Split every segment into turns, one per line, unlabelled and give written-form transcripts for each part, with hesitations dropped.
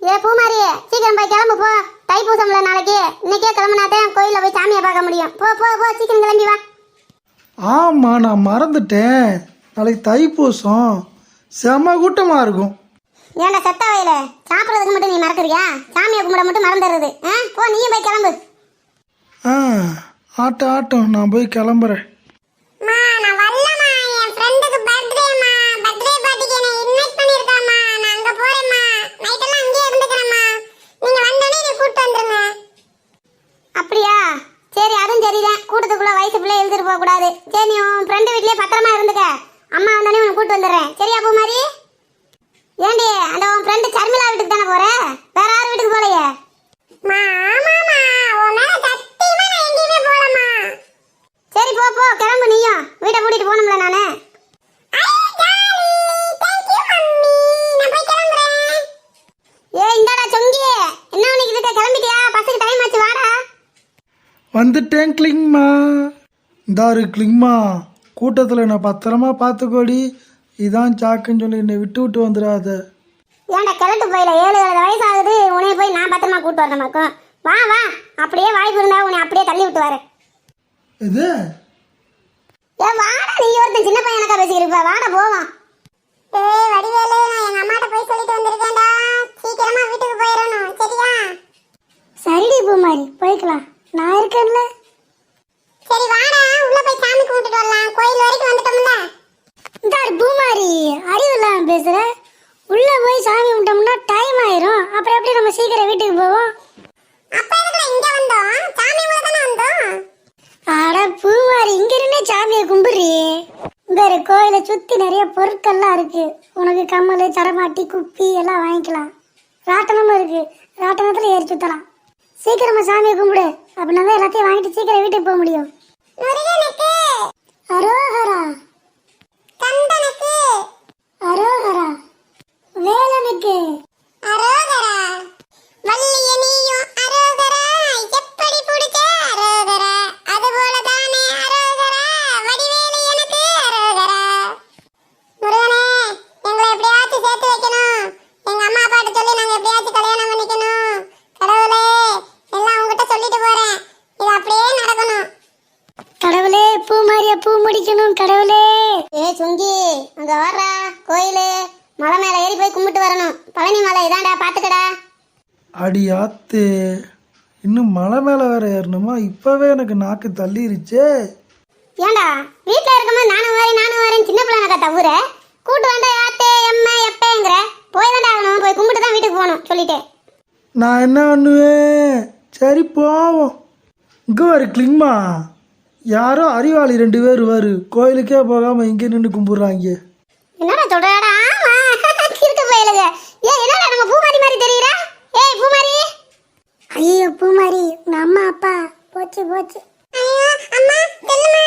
ஏ பூமாரி, சீக்கிரம் போய் கிளம்பு போ. தைப்பூசம்ல நாளைக்கு. இன்னைக்கே கிளம்புனாதான் கோயில்ல போய் சாமியை பார்க்க முடியும். போ போ போ, சீக்கிரம் கிளம்பி வா.
ஆமா, நான் மறந்துட்டேன். நாளைக்கு தைப்பூசம், செம கூட்டமா இருக்கும்.
ஏன்டா செத்த வயல, சாப்பிட்றதுக்கு மட்டும் நீ மறக்கறியா? சாமியை கும்பிட மட்டும் மறந்துடுறது. போ, நீயும் போய் கிளம்பு.
ஆட்டம் ஆட்டம், நான் போய் கிளம்புறேன்.
அப்படியா? சரி, அதுவும் சரிதான். கூட்டத்துக்குள்ள வயசு பிள்ளை எழுதிட்டு போக கூடாது. சரி, நீ உன் ஃப்ரெண்டு வீட்லயே பத்திரமா இருந்துக்க. அம்மா வந்தானே உன்னை கூட்டு வந்துடுறேன். சரியா பூமாரி? ஏண்டி, அந்த உன் ஃப்ரெண்டு சர்மிளா வீட்டுக்கு தானே போற? வேற யார் வீட்டுக்கு போலையே? சரி போ போ, கிளம்பு. நீயும் வீட்டை கூட்டிட்டு போகணும்ல நானு. ஏ இந்தாடா சொங்கி, என்ன உனக்கு இருக்க? கிளம்பிட்டியா? பஸ்ஸுக்கு டைம் ஆச்சு, வாடா.
வந்துட்டேன் கிளிங்மா. இந்தாரு கிளிங்மா, கூட்டத்தில் நான் பத்திரமா பார்த்துக்கோடி. இதான் சாக்குன்னு சொல்லி என்னை விட்டு விட்டு வந்துடாத.
ஏன்டா கிளட்டு போயில, 7 வயசு ஆகுது. உன்னைய போய் நான் பத்திரமா கூட்டு வரமாக்கும். வா வா, அப்படியே வாய்ப்பு இருந்தா உன்னை அப்படியே தள்ளி விட்டு வரேன்.
இது
ஏ வாடா, நீ ஒருத்தன் சின்ன பையனக்கா பேசிக்கிறப்ப. வாடா போவான். ஏய் வடிவேலு, நான் எங்க அம்மாட்ட போய் சொல்லிட்டு வந்திருக்கேன்டா. சீக்கிரமா வீட்டுக்கு போயிடணும், சரியா? சரிடி பூமாரி, போய்க்கலாம். நான் இருக்கேன்ல. சரி வாடா, உள்ள போய் சாமி கும்பிட்டுட்டு வரலாம். கோயில் வரைக்கும் வந்துட்டோம்ல. இந்த பூமாரி, அறிவில்லாம பேசுற. உள்ள போய் சாமி கும்பிட்டோம்னா டைம் ஆயிரும். அப்புறம் எப்படி நம்ம சீக்கிரம் வீட்டுக்கு போவோம்? அப்ப எதுக்கு இங்க வந்தோம்? சாமி கும்பிட தானே வந்தோம். அட பூமாரி, இங்க இருந்தே சாமியை கும்பிடுறீ. வேற கோயிலை சுத்தி நிறைய பொருட்கள்லாம் இருக்கு. உனக்கு கம்மல், சரமாட்டி, குப்பி எல்லாம் வாங்கிக்கலாம். ராட்டனமும் இருக்கு. ராட்டனத்துல ஏறி சுத்தலாம். சீக்கிரமா சாமியை கும்பிடு. அப்படின்னா தான் எல்லாத்தையும் வாங்கிட்டு சீக்கிரம் வீட்டுக்கு போக முடியும். அரோஹரா, கந்தனுக்கு அரோஹரா, வேலனுக்கு அரோஹரா, வள்ளிய நீயும் அரோஹரா, எப்படி பிடிச்ச அரோஹரா, அதுபோல தானே அரோஹரா, வடிவேலு எனக்கு அரோஹரா. முருகனே, எங்களை எப்படியாச்சும் சேர்த்து வைக்கணும். எங்க அம்மா அப்பாட்ட சொல்லி நாங்க எப்படியாச்சும் கல்யாணம் பண்ணிக்கணும். கடவுளே, எல்லாம் உங்ககிட்ட சொல்லிட்டு போறேன். இது அப்படியே நடக்கணும். கடவுளே, பூ மாறிய பூ முடிக்கணும். கடவுளே. ஏ சுங்கி, அங்க வர்றா. கோயிலு மலை மேல ஏறி போய் கும்பிட்டு வரணும். பழனி மலை இதான்டா, பாத்துக்கடா.
அடி ஆத்து, இன்னும் மலை மேலே வேற ஏறணுமா? இப்பவே எனக்கு நாக்கு தள்ளிருச்சே.
ஏண்டா, வீட்டுல இருக்கும்போது நானும் வரேன் சின்ன பிள்ளைங்க தவிர கூட்டு வந்தா ஆத்தே எம்மா எப்பேங்கிற. போய் தாண்டா ஆகணும். போய் கும்பிட்டு தான் வீட்டுக்கு போகணும் சொல்லிட்டேன்.
நான் என்ன பண்ணுவேன்? சரி போவோம். இங்கே வரு கிளிங்மா, யாரோ அறிவாளி 2 பேர் வரு கோயிலுக்கே போகாம இங்கே நின்று கும்பிடுறாங்க.
என்னடா சொல்றாடா? கிறுக்கு பயலுங்க. ஏய், என்னடா நம்ம பூமாரி மாதிரி தெரியுறா? ஏய் பூமாரி. ஐயோ பூமாரி, உங்க அம்மா அப்பா போச்சு போச்சு. ஐயோ அம்மா, சொல்லுமா.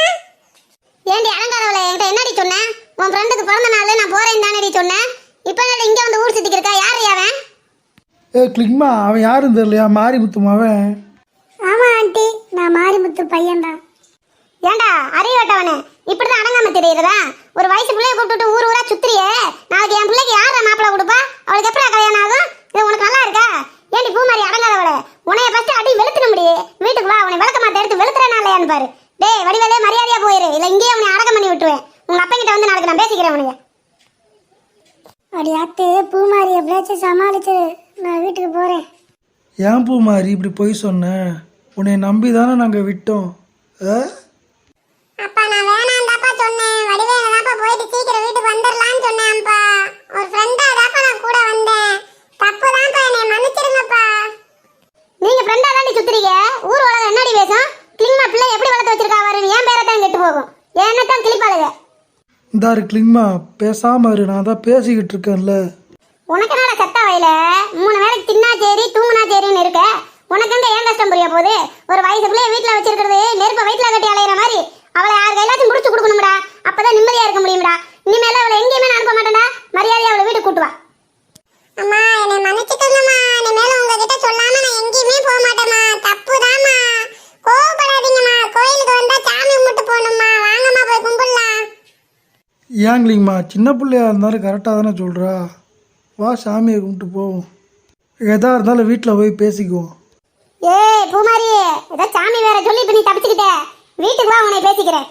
ஏண்டி அலங்காரவளே, என்கிட்ட என்னடி சொன்ன? உன் ஃப்ரெண்டுக்கு பிறந்த நாள் நான் போறேன்னு தானடி சொன்னேன். இப்போ என்னடா இங்கே வந்து ஊர் சுத்திக்கு இருக்கா? யாரு அவன்?
கிளிங்மா, அவன் யாரும் தெரியலையா? மாரிமுத்து அவன்.
ஆமா ஆண்டி, நான் மாரிமுத்து பையன்தான். ஏண்டா அறிவட்டவனே, இப்படிதான் அடங்காம தெரியுறதா? ஒரு வயசு பிள்ளைய கூப்பிட்டு ஊர் ஊரா சுத்துறியே. நாளைக்கு என் பிள்ளைக்கு யாரா மாப்பிள்ள கொடுப்பா? அவளுக்கு எப்படி கல்யாணம் ஆகும்? இது உனக்கு நல்லா இருக்கா? ஏண்டி பூமாரி அடங்காதவளே, உன்னைய ஃபர்ஸ்ட் அடி வெளுத்துன முடியே. வீட்டுக்கு வா, உன்னை விளக்க மாத்த எடுத்து வெளுத்துறனா இல்லையான்னு பாரு. டேய் வடிவேலே, மரியாதையா போயிரு, இல்ல இங்கேயே உன்னை அடக்கம் பண்ணி விட்டுருவேன். உங்க அப்பா கிட்ட வந்து நாளைக்கு நான் பேசிக்கிறேன் உனக்கு. அடி ஆத்து, பூமாரி எப்படியாச்சும் சமாளிச்சு நான் வீட்டுக்கு போறேன்.
ஏன் பூமாரி இப்படி போய் சொன்ன? உன்னை நம்பி தானே நாங்கள் விட்டோம்.
அப்பா நான் வேணாம்டாப்பா சொன்னேன். வடிவேல தாப்பா போயிட்டு சீக்கிரம் வீட்டுக்கு வந்துடலாம்னு சொன்னேன்ப்பா. ஒரு ஃப்ரெண்டா தாப்பா நான் கூட வந்தேன். தப்பு தான்ப்பா, என்னை மன்னிச்சிருங்கப்பா. நீங்க ஃப்ரெண்டா தாண்டி சுத்துறீங்க. ஊர் உலகம் என்னடி பேசும்? கிளிங்மா பிள்ளை எப்படி வளர்த்து வச்சிருக்கா பாருன்னு என் பேரை தான் கெட்டு போகும். என்னத்தான் கிளிப்பாளுங்க.
இந்தாரு கிளிங்மா, பேசாம இரு, நான் தான் பேசிக்கிட்டு இருக்கேன்ல.
உனக்கு என்னடா செத்த வயல? 3 வேளைக்கு தின்னா சரி தூங்குனா சரின்னு இருக்க. உனக்கு எங்க ஏன் கஷ்டம் புரிய போகுது? ஒரு வயசு பிள்ளைய வீட்டுல வச்சிருக்கிறது நெருப்ப வயிற்றுல கட்டி அலையிற மாதிரி. அவளை யார் கையிலாச்சும் முடிச்சு கொடுக்கணும்டா. அப்பதான் நிம்மதியா இருக்க முடியும்டா. இனிமேல அவளை எங்கேயுமே நான் அனுப்ப மாட்டேன்டா. மரியாதையா அவளை வீட்டுக்கு கூட்டு வா. அம்மா என்னை மன்னிச்சுக்கோங்கம்மா. இனிமேல உங்ககிட்ட சொல்லாம நான் எங்கேயுமே போக மாட்டேம்மா. தப்புதாம்மா, கோவப்படாதீங்கம்மா. கோயிலுக்கு வந்தா சாமி கும்பிட்டு போகணும்மா. வாங்கம்மா போய் கும்பிடலாம்.
ஏன் கிளிங்மா, சின்ன பிள்ளையா இருந்தாலும் கரெக்டாக தானே சொல்கிறா. வா சாமியை கும்பிட்டு போவோம். எதா இருந்தாலும் வீட்டில் போய் பேசிக்குவோம்.
ஏய் பூமாரி, ஏதோ சாமி வேற சொல்லி இப்ப நீ தப்பிச்சுக்கிட்ட. வீட்டுக்கு வா, உன்னை பேசிக்கிறேன்.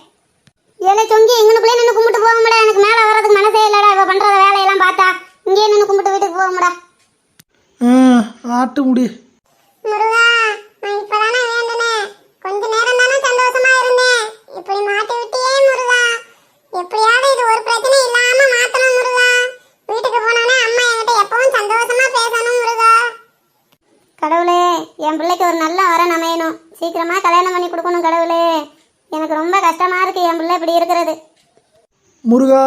ஏலே சொங்கி, இங்கனுக்குள்ளே நின்று கும்பிட்டு போகும்டா. எனக்கு மேலே வர்றதுக்கு மனசே இல்லடா. இவ பண்ற வேலையெல்லாம் பார்த்தா இங்கேயே நின்று கும்பிட்டு வீட்டுக்கு போகும்டா.
ஆட்டு முடி.
முருகா, நான் இப்பதானே வேண்டுனேன். கொஞ்ச நேரம் தானே சந்தோஷமா இருந்தேன். இப்படி மாட்டி விட்டியே முருகா. எப்படியாவது இது ஒரு பிரச்சனை இல்லாம மாத்தணும் முருகா. வீட்டுக்கு போனோனே அம்மா என்கிட்ட எப்பவும் சந்தோஷமா பேசணும் முருகா. கடவுளே, என் பிள்ளைக்கு ஒரு நல்ல வரன் அமையணும். சீக்கிரமா கல்யாணம் பண்ணி கொடுக்கணும் கடவுளே. எனக்கு ரொம்ப கஷ்டமா இருக்கு என் பிள்ளை இப்படி இருக்கிறது.
முருகா,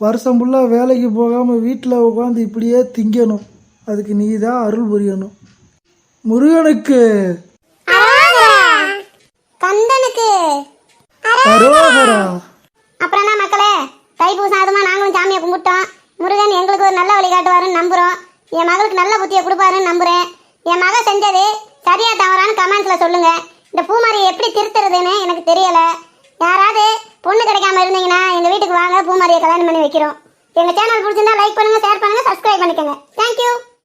வருஷம் ஃபுல்லாக வேலைக்கு போகாமல் வீட்டில் உட்காந்து இப்படியே திங்கணும். அதுக்கு நீ தான் அருள் புரியணும். முருகனுக்கு
கந்தனுக்கு
அரோகரா.
அப்புறம் என்ன மக்களே, தைப்பூசம் அதுமா நாங்களும் சாமியை கும்பிட்டோம். முருகன் எங்களுக்கு ஒரு நல்ல வழி காட்டுவாருன்னு நம்புறோம். என் மகளுக்கு நல்ல புத்தியை கொடுப்பாருன்னு நம்புறேன். என் மக செஞ்சது சரியா தவறான்னு கமெண்ட்ஸ்ல சொல்லுங்க. இந்த பூமாரியை எப்படி திருத்துறதுன்னு எனக்கு தெரியல. யாராவது பொண்ணு கிடைக்காம இருந்தீங்கன்னா எங்க வீட்டுக்கு வாங்க, பூமாரியை கல்யாணம் பண்ணி வைக்கிறோம். எங்க சேனல் பிடிச்சிருந்தா லைக் பண்ணுங்க, ஷேர் பண்ணுங்க, சப்ஸ்கிரைப் பண்ணிக்கோங்க. தேங்க்யூ.